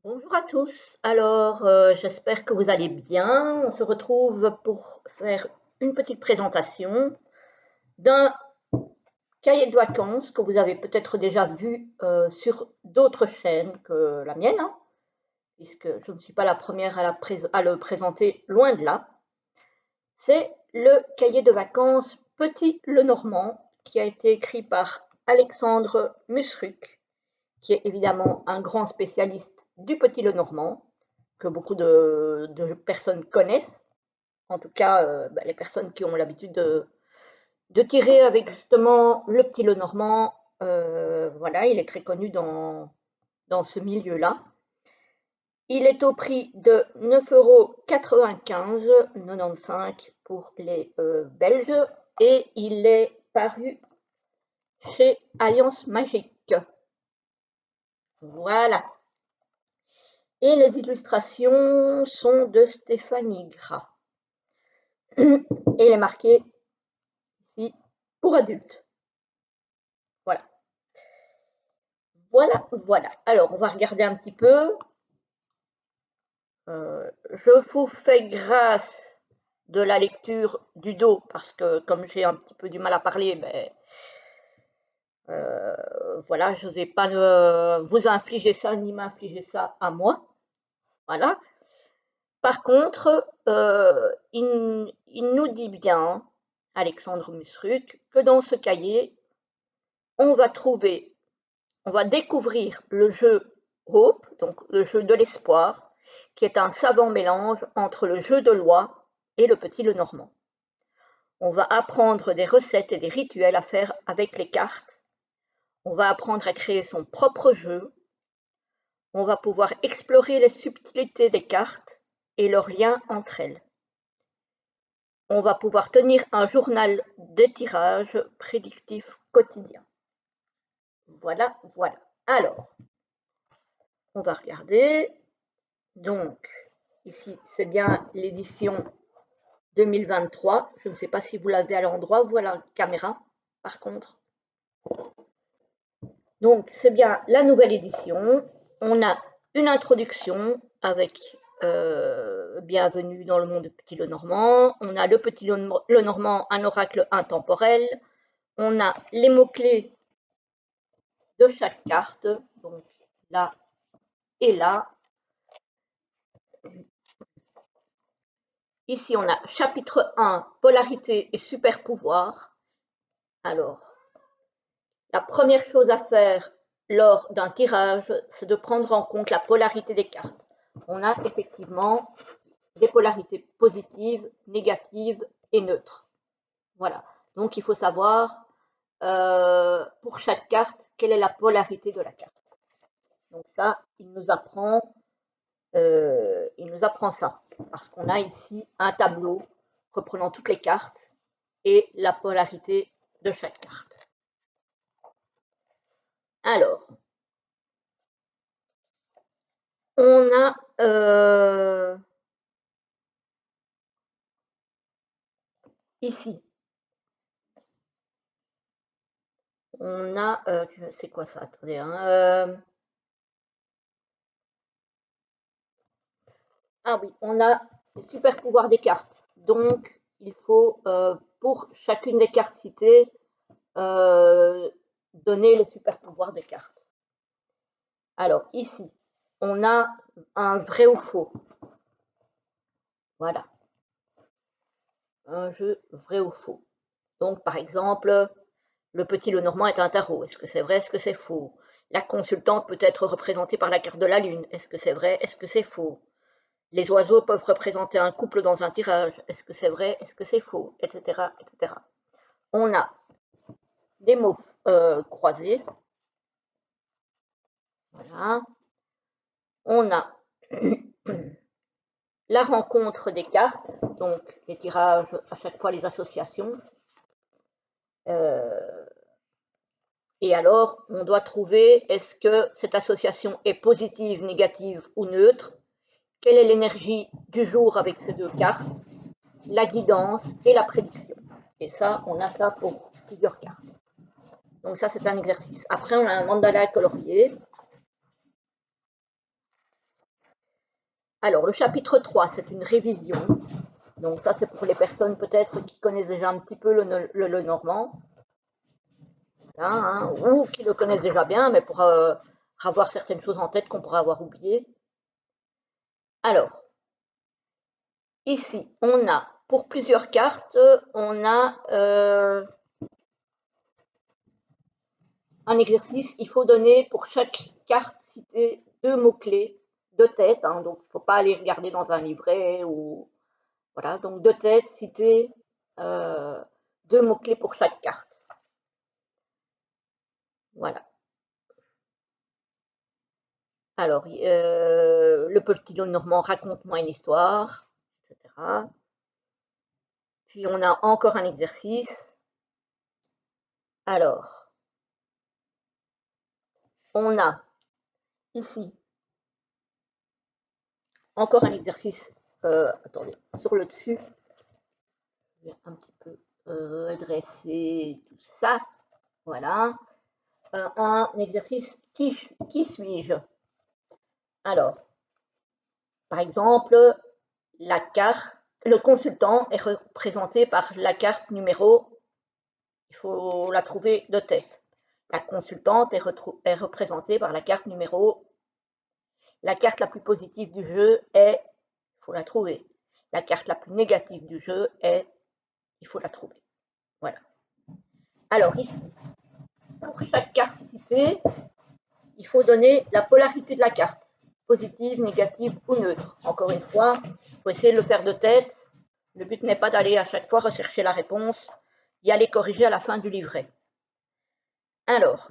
Bonjour à tous. Alors, j'espère que vous allez bien. On se retrouve pour faire une petite présentation d'un cahier de vacances que vous avez peut-être déjà vu sur d'autres chaînes que la mienne, hein, puisque je ne suis pas la première à le présenter, loin de là. C'est le cahier de vacances Petit Lenormand qui a été écrit par Alexandre Musruc, qui est évidemment un grand spécialiste du Petit Lenormand, que beaucoup de personnes connaissent, en tout cas les personnes qui ont l'habitude de tirer avec justement le Petit Lenormand. Voilà, il est très connu dans ce milieu-là. Il est au prix de 9,95 € pour les Belges et il est paru chez Alliance Magique. Voilà. Et les illustrations sont de Stéphanie Gras. Et il est marqué ici pour adultes. Voilà. Voilà, voilà. Alors, on va regarder un petit peu. Je vous fais grâce de la lecture du dos parce que comme j'ai un petit peu du mal à parler, voilà, je ne vais pas vous infliger ça ni m'infliger ça à moi. Voilà. Par contre, il nous dit bien, Alexandre Musruc, que dans ce cahier, on va découvrir le jeu Hope, donc le jeu de l'espoir, qui est un savant mélange entre le jeu de loi et le Petit Lenormand. On va apprendre des recettes et des rituels à faire avec les cartes. On va apprendre à créer son propre jeu. On va pouvoir explorer les subtilités des cartes et leurs liens entre elles. On va pouvoir tenir un journal de tirage prédictif quotidien. Voilà, voilà. Alors, on va regarder. Donc, ici, c'est bien l'édition 2023. Je ne sais pas si vous l'avez à l'endroit, voilà la caméra, par contre. Donc, c'est bien la nouvelle édition. On a une introduction avec Bienvenue dans le monde du Petit Lenormand. On a le Petit Lenormand, un oracle intemporel. On a les mots-clés de chaque carte, donc là et là. Ici, on a chapitre 1, polarité et super pouvoir. Alors, la première chose à faire lors d'un tirage, c'est de prendre en compte la polarité des cartes. On a effectivement des polarités positives, négatives et neutres. Voilà. Donc, il faut savoir pour chaque carte quelle est la polarité de la carte. Donc ça, il nous apprend ça parce qu'on a ici un tableau reprenant toutes les cartes et la polarité de chaque carte. Alors, on a ici, on a, c'est quoi ça? Attendez, hein, ah oui, on a les super pouvoirs des cartes. Donc, il faut, pour chacune des cartes citées, donner les super pouvoirs des cartes. Alors, ici, on a un vrai ou faux. Voilà. Un jeu vrai ou faux. Donc, par exemple, le Petit Lenormand est un tarot. Est-ce que c'est vrai? Est-ce que c'est faux? La consultante peut être représentée par la carte de la lune. Est-ce que c'est vrai? Est-ce que c'est faux? Les oiseaux peuvent représenter un couple dans un tirage. Est-ce que c'est vrai? Est-ce que c'est faux? Etc. etc. On a des mots croisés. Voilà. On a la rencontre des cartes, donc les tirages, à chaque fois les associations. Et alors, on doit trouver, est-ce que cette association est positive, négative ou neutre? Quelle est l'énergie du jour avec ces deux cartes? La guidance et la prédiction. Et ça, on a ça pour plusieurs cartes. Donc ça, c'est un exercice. Après, on a un mandala colorié. Alors, le chapitre 3, c'est une révision. Donc ça, c'est pour les personnes peut-être qui connaissent déjà un petit peu le normand, hein, ou qui le connaissent déjà bien, mais pour avoir certaines choses en tête qu'on pourrait avoir oubliées. Alors, ici, on a, pour plusieurs cartes, on a un exercice. Il faut donner pour chaque carte citer 2 mots-clés de tête, hein, donc il ne faut pas aller regarder dans un livret ou voilà, donc de tête citer 2 mots-clés pour chaque carte. Voilà. Alors, le petit normand, raconte-moi une histoire, etc. Puis on a encore un exercice. Alors, on a ici encore un exercice. Attendez, sur le dessus, je vais un petit peu dresser tout ça. Voilà. Un exercice qui suis-je? Alors, par exemple, la carte, le consultant est représenté par la carte numéro, il faut la trouver de tête. La consultante est représentée par la carte numéro. La carte la plus positive du jeu est, il faut la trouver. La carte la plus négative du jeu est, il faut la trouver. Voilà. Alors ici, pour chaque carte citée, il faut donner la polarité de la carte, positive, négative ou neutre. Encore une fois, il faut essayer de le faire de tête. Le but n'est pas d'aller à chaque fois rechercher la réponse, y aller corriger à la fin du livret. Alors,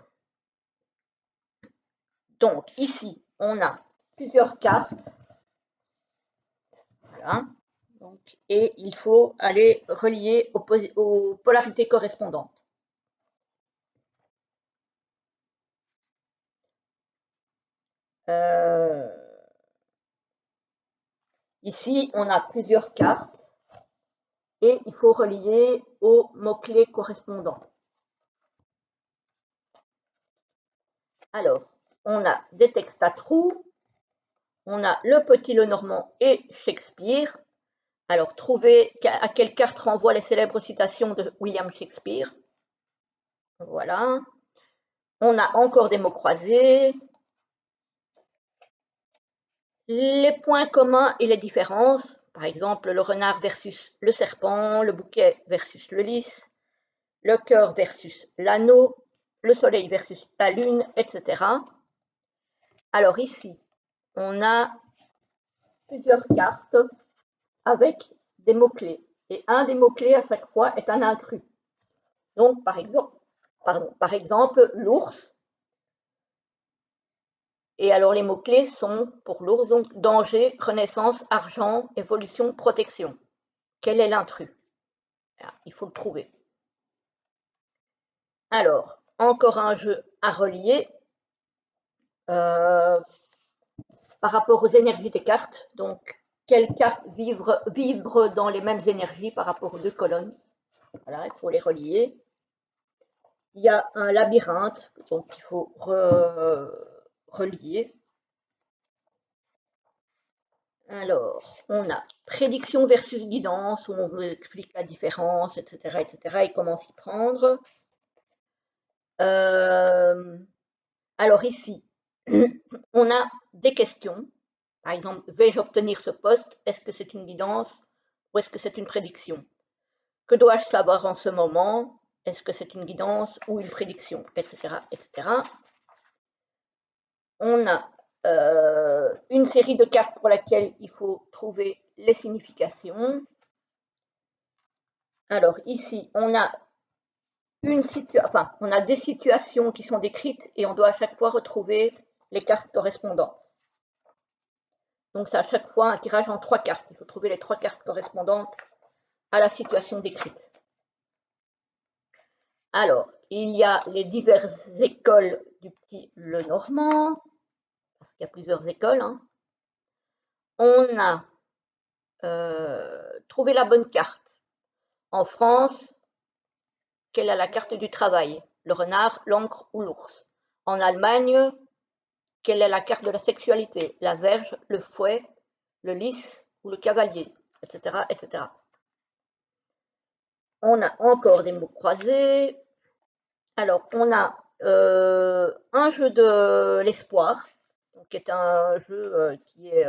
donc ici, on a plusieurs cartes. Voilà. Donc, et il faut aller relier aux polarités correspondantes. Ici, on a plusieurs cartes et il faut relier aux mots-clés correspondants. Alors, on a des textes à trous, on a le petit Lenormand et Shakespeare. Alors, trouvez à quelle carte renvoient les célèbres citations de William Shakespeare. Voilà. On a encore des mots croisés. Les points communs et les différences, par exemple le renard versus le serpent, le bouquet versus le lys, le cœur versus l'anneau, le soleil versus la lune, etc. Alors ici, on a plusieurs cartes avec des mots-clés. Et un des mots-clés à chaque fois est un intrus. Donc, par exemple, l'ours. Et alors, les mots-clés sont pour l'ours, donc danger, renaissance, argent, évolution, protection. Quel est l'intrus? Il faut le trouver. Alors, encore un jeu à relier par rapport aux énergies des cartes. Donc, quelles cartes vibrent dans les mêmes énergies par rapport aux 2 colonnes? Voilà, il faut les relier. Il y a un labyrinthe, donc il faut relier. Alors, on a prédiction versus guidance, où on vous explique la différence, etc., etc., et comment s'y prendre. Alors ici, on a des questions. Par exemple, vais-je obtenir ce poste? Est-ce que c'est une guidance ou est-ce que c'est une prédiction? Que dois-je savoir en ce moment? Est-ce que c'est une guidance ou une prédiction? Etc., etc. On a une série de cartes pour laquelle il faut trouver les significations. Alors ici, on a des situations qui sont décrites et on doit à chaque fois retrouver les cartes correspondantes. Donc c'est à chaque fois un tirage en 3 cartes. Il faut trouver les 3 cartes correspondantes à la situation décrite. Alors, il y a les diverses écoles du petit Lenormand, parce qu'il y a plusieurs écoles. Hein. On a trouvé la bonne carte. En France, quelle est la carte du travail? Le renard, l'encre ou l'ours? En Allemagne, quelle est la carte de la sexualité? La verge, le fouet le lys ou le cavalier, etc., etc. On a encore des mots croisés. Alors, on a un jeu de l'espoir, qui est un jeu qui est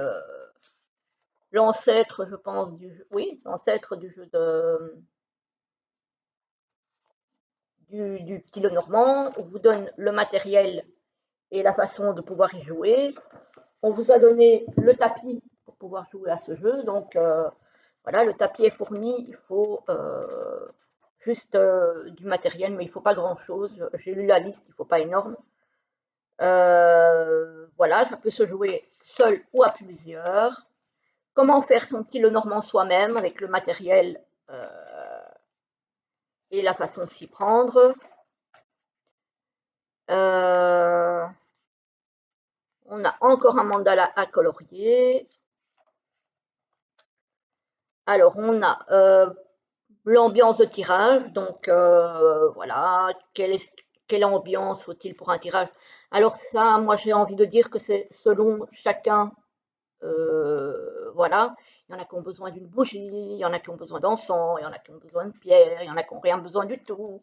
l'ancêtre, je pense, du jeu, oui, l'ancêtre du jeu du petit Lenormand. On vous donne le matériel et la façon de pouvoir y jouer. On vous a donné le tapis pour pouvoir jouer à ce jeu. Donc, voilà, le tapis est fourni. Il faut juste du matériel, mais il ne faut pas grand-chose. J'ai lu la liste, il ne faut pas énorme. Voilà, ça peut se jouer seul ou à plusieurs. Comment faire son petit Lenormand soi-même avec le matériel et la façon de s'y prendre. On a encore un mandala à colorier. Alors, on a l'ambiance de tirage. Donc, voilà, quelle ambiance faut-il pour un tirage? Alors ça, moi, j'ai envie de dire que c'est selon chacun. Voilà, il y en a qui ont besoin d'une bougie, il y en a qui ont besoin d'encens, il y en a qui ont besoin de pierre, il y en a qui n'ont rien besoin du tout.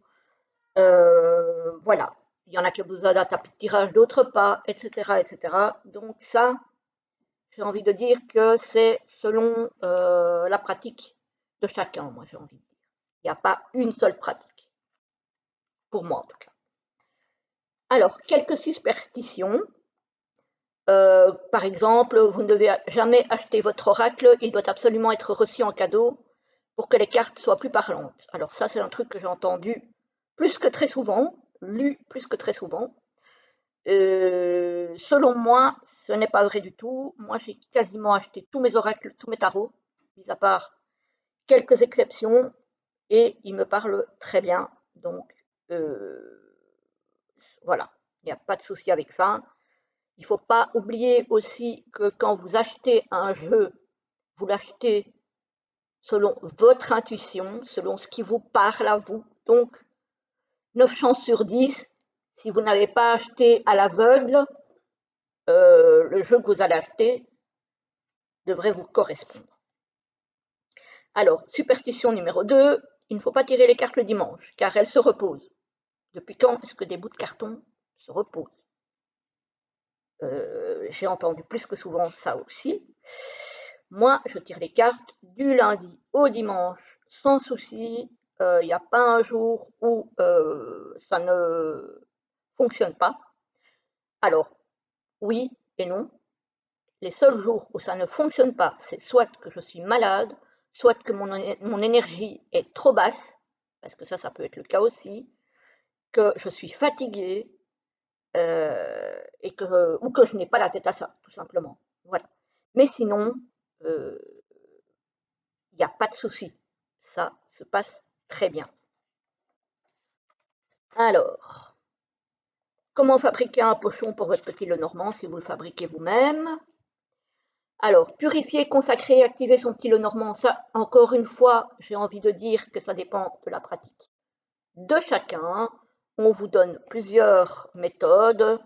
Voilà, il y en a qui ont besoin d'un tapis de tirage, d'autres pas, etc., etc. Donc ça, j'ai envie de dire que c'est selon la pratique de chacun, moi j'ai envie de dire. Il n'y a pas une seule pratique, pour moi en tout cas. Alors, quelques superstitions. Par exemple, vous ne devez jamais acheter votre oracle, il doit absolument être reçu en cadeau pour que les cartes soient plus parlantes. Alors ça, c'est un truc que j'ai entendu plus que très souvent, lu plus que très souvent. Selon moi, ce n'est pas vrai du tout. Moi, j'ai quasiment acheté tous mes oracles, tous mes tarots, mis à part quelques exceptions, et ils me parlent très bien. Donc, voilà, il n'y a pas de souci avec ça. Il ne faut pas oublier aussi que quand vous achetez un jeu, vous l'achetez selon votre intuition, selon ce qui vous parle à vous. Donc, 9 chances sur 10, si vous n'avez pas acheté à l'aveugle, le jeu que vous allez acheter devrait vous correspondre. Alors, superstition numéro 2, il ne faut pas tirer les cartes le dimanche, car elles se reposent. Depuis quand est-ce que des bouts de carton se reposent? J'ai entendu plus que souvent ça aussi. Moi, je tire les cartes du lundi au dimanche sans souci. Il n'y a pas un jour où ça ne fonctionne pas. Alors, oui et non. Les seuls jours où ça ne fonctionne pas, c'est soit que je suis malade, soit que mon énergie est trop basse, parce que ça peut être le cas aussi, que je suis fatiguée, ou que je n'ai pas la tête à ça, tout simplement. Voilà. Mais sinon, il n'y a pas de souci. Ça se passe très bien. Alors, comment fabriquer un pochon pour votre petit Lenormand si vous le fabriquez vous-même? Alors, purifier, consacrer, activer son petit Lenormand, ça, encore une fois, j'ai envie de dire que ça dépend de la pratique de chacun. On vous donne plusieurs méthodes.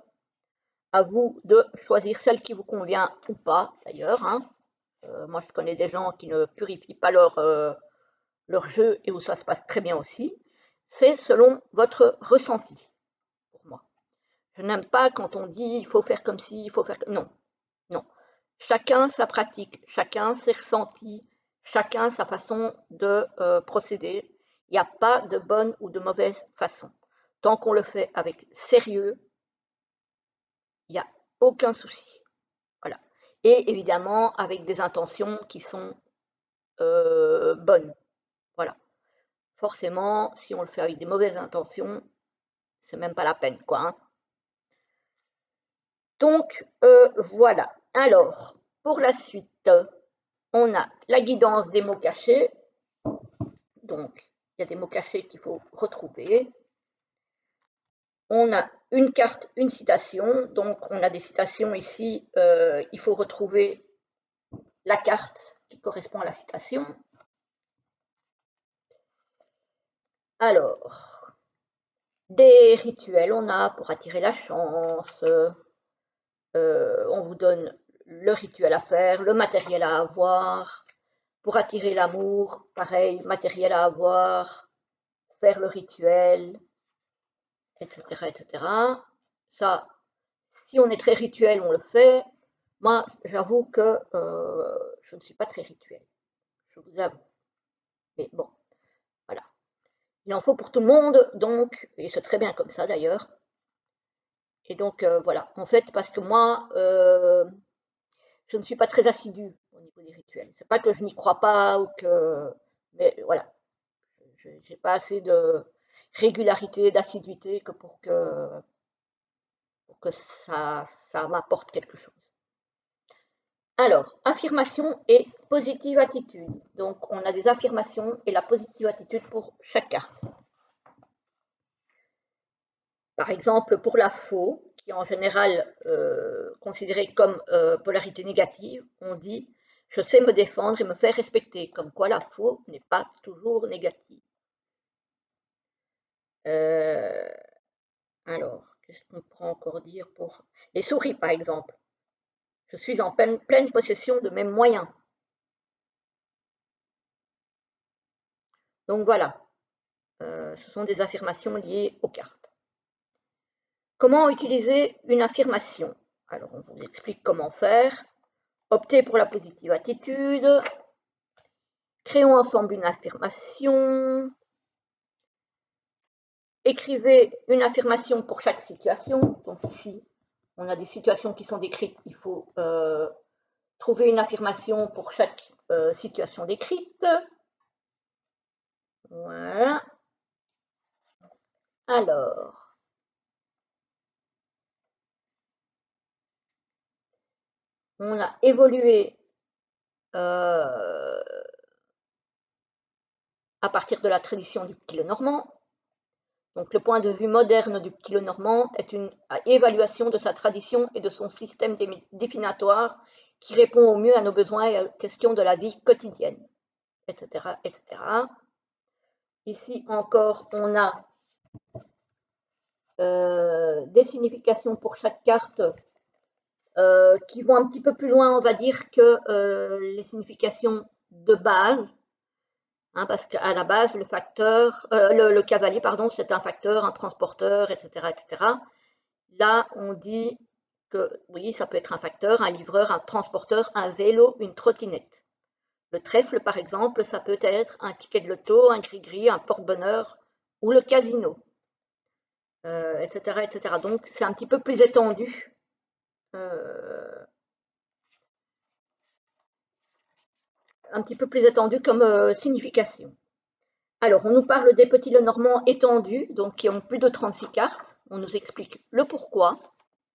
À vous de choisir celle qui vous convient ou pas, d'ailleurs. Hein. Moi, je connais des gens qui ne purifient pas leur jeu et où ça se passe très bien aussi. C'est selon votre ressenti, pour moi. Je n'aime pas quand on dit il faut faire comme ci, il faut faire comme... Non, non. Chacun sa pratique, chacun ses ressentis, chacun sa façon de procéder. Il n'y a pas de bonne ou de mauvaise façon. Tant qu'on le fait avec sérieux, il n'y a aucun souci. Voilà. Et évidemment, avec des intentions qui sont bonnes. Voilà. Forcément, si on le fait avec des mauvaises intentions, c'est même pas la peine, quoi. Hein. Donc, voilà. Alors, pour la suite, on a la guidance des mots cachés. Donc, il y a des mots cachés qu'il faut retrouver. On a une carte, une citation. Donc, on a des citations ici. Il faut retrouver la carte qui correspond à la citation. Alors, des rituels, on a pour attirer la chance. On vous donne le rituel à faire, le matériel à avoir. Pour attirer l'amour, pareil, matériel à avoir, faire le rituel, etc., etc. Ça, si on est très rituel, on le fait. Moi, j'avoue que je ne suis pas très rituel, je vous avoue. Mais bon, voilà. Il en faut pour tout le monde, donc, et c'est très bien comme ça d'ailleurs. Et donc, voilà. En fait, parce que moi, je ne suis pas très assidue au niveau des rituels. C'est pas que je n'y crois pas ou que. Mais voilà. Je n'ai pas assez de régularité, d'assiduité que pour que ça m'apporte quelque chose. Alors, affirmation et positive attitude. Donc, on a des affirmations et la positive attitude pour chaque carte. Par exemple, pour la faux, qui est en général considérée comme polarité négative, on dit « je sais me défendre et me faire respecter », comme quoi la faux n'est pas toujours négative. Alors, qu'est-ce qu'on pourrait encore dire pour les souris, par exemple? Je suis en pleine possession de mes moyens. Donc voilà, ce sont des affirmations liées aux cartes. Comment utiliser une affirmation? Alors, on vous explique comment faire. Optez pour la positive attitude. Créons ensemble une affirmation. Écrivez une affirmation pour chaque situation. Donc ici, on a des situations qui sont décrites. Il faut trouver une affirmation pour chaque situation décrite. Voilà. Alors, on a évolué à partir de la tradition du petit normand. Donc, le point de vue moderne du petit normand est une évaluation de sa tradition et de son système définitoire qui répond au mieux à nos besoins et aux questions de la vie quotidienne, etc., etc. Ici encore, on a des significations pour chaque carte qui vont un petit peu plus loin, on va dire, que les significations de base, hein, parce qu'à la base, le cavalier, pardon, c'est un facteur, un transporteur, etc., etc. Là, on dit que oui, ça peut être un facteur, un livreur, un transporteur, un vélo, une trottinette. Le trèfle, par exemple, ça peut être un ticket de loto, un gris-gris, un porte-bonheur ou le casino, etc., etc. Donc, c'est un petit peu plus étendu. Un petit peu plus étendu comme signification. Alors, on nous parle des petits Lenormand étendus, donc qui ont plus de 36 cartes. On nous explique le pourquoi,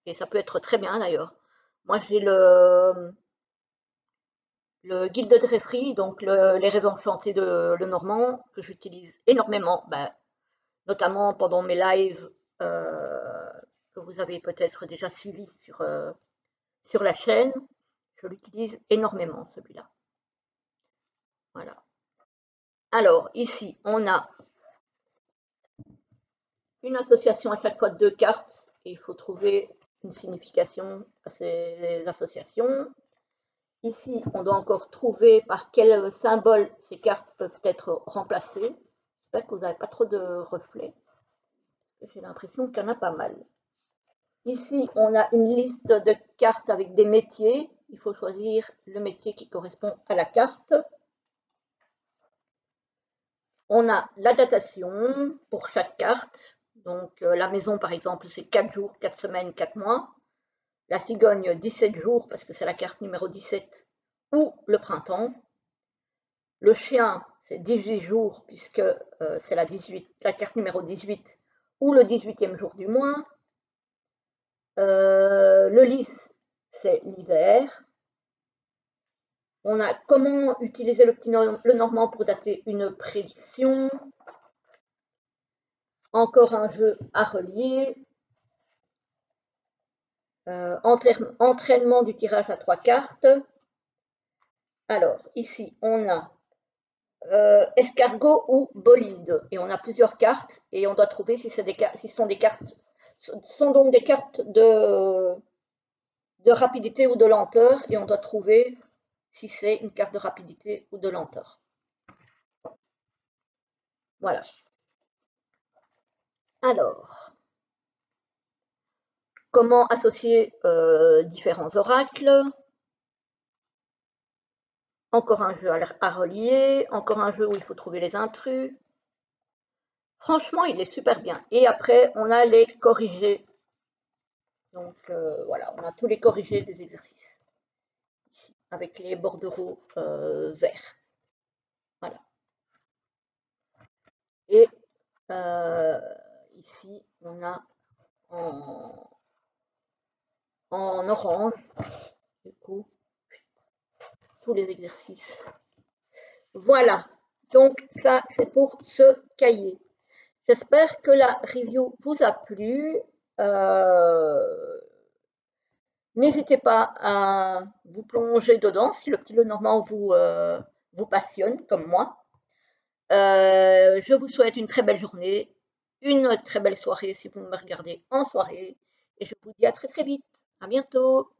et ça peut être très bien d'ailleurs. Moi, j'ai le guide de Dreyfus, donc les raisons enchantées de Lenormand, que j'utilise énormément, notamment pendant mes lives que vous avez peut-être déjà suivis sur la chaîne. Je l'utilise énormément, celui-là. Voilà. Alors, ici, on a une association à chaque fois de 2 cartes, et il faut trouver une signification à ces associations. Ici, on doit encore trouver par quel symbole ces cartes peuvent être remplacées. J'espère que vous n'avez pas trop de reflets. J'ai l'impression qu'il y en a pas mal. Ici, on a une liste de cartes avec des métiers. Il faut choisir le métier qui correspond à la carte. On a la datation pour chaque carte. Donc, la maison, par exemple, c'est 4 jours, 4 semaines, 4 mois. La cigogne, 17 jours, parce que c'est la carte numéro 17, ou le printemps. Le chien, c'est 18 jours, puisque c'est la carte numéro 18, ou le 18e jour du mois. Le lys, c'est l'hiver. On a comment utiliser le normand pour dater une prédiction. Encore un jeu à relier. Entraînement du tirage à 3 cartes. Alors, ici, on a escargot ou bolide. Et on a plusieurs cartes et on doit trouver si ce sont des cartes. Ce sont donc des cartes de de rapidité ou de lenteur et on doit trouver si c'est une carte de rapidité ou de lenteur. Voilà. Alors, comment associer différents oracles? Encore un jeu à relier, encore un jeu où il faut trouver les intrus. Franchement, il est super bien. Et après, on a les corrigés. Donc voilà, on a tous les corrigés des exercices. Ici, avec les bordereaux verts. Voilà. Et ici, on a en orange, du coup, tous les exercices. Voilà. Donc ça, c'est pour ce cahier. J'espère que la review vous a plu. N'hésitez pas à vous plonger dedans si le petit Lenormand vous passionne, comme moi. Je vous souhaite une très belle journée, une très belle soirée si vous me regardez en soirée. Et je vous dis à très très vite. À bientôt.